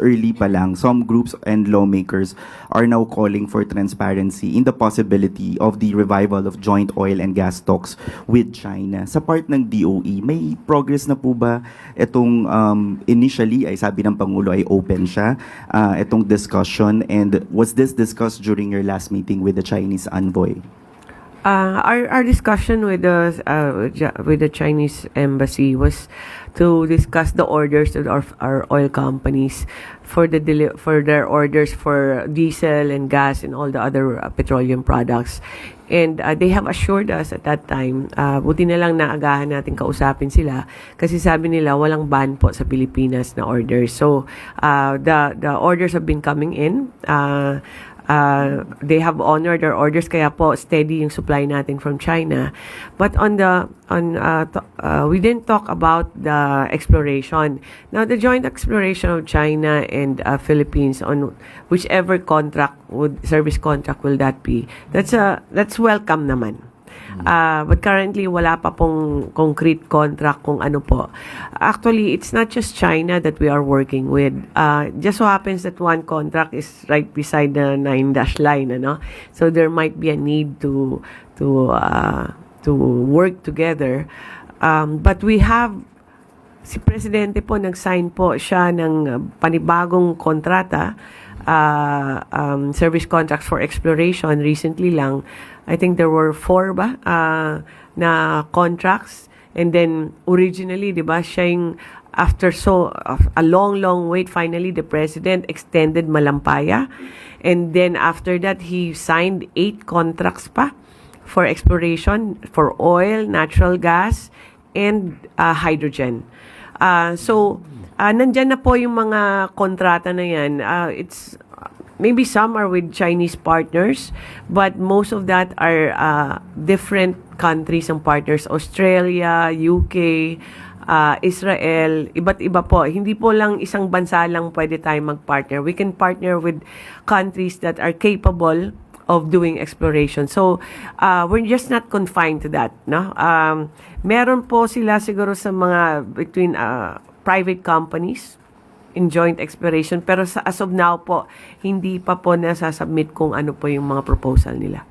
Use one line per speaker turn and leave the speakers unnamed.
early pa lang, some groups and lawmakers are now calling for transparency in the possibility of the revival of joint oil and gas talks with China. Sa part ng DOE, may progress na po ba itong initially, ay sabi ng Pangulo ay open siya, itong discussion, and was this discussed during your last meeting with the Chinese envoy?
Our discussion with the Chinese embassy was to discuss the orders of our oil companies for their orders for diesel and gas and all the other petroleum products. And they have assured us at that time, buti na lang naagahan natin kausapin sila kasi sabi nila walang ban po sa Pilipinas na orders. So the orders have been coming in. They have honored their orders, kaya po steady yung supply natin from China. But we didn't talk about the exploration. Now, the joint exploration of China and Philippines on whichever service contract will that be, that's welcome naman. But currently, wala pa pong concrete contract kung ano po. Actually, it's not just China that we are working with. Just so happens that one contract is right beside the 9-dash line, ano? So there might be a need to work together. But we have si Presidente po nag-sign po siya ng panibagong kontrata, service contracts for exploration recently lang. I think there were 4 na contracts, and then originally, 'di ba, siya yung after a long wait, finally the president extended Malampaya, and then after that he signed 8 contracts pa for exploration for oil, natural gas, and hydrogen. Nandyan na po yung mga kontrata na yan. It's maybe some are with Chinese partners, but most of that are different countries ang partners. Australia, UK, Israel, iba't iba po. Hindi po lang isang bansa lang pwede tayo mag-partner. We can partner with countries that are capable of doing exploration. So, we're just not confined to that, no? Meron po sila siguro sa mga between private companies in joint exploration, pero as of now po, hindi pa po nasasubmit kung ano po yung mga proposal nila.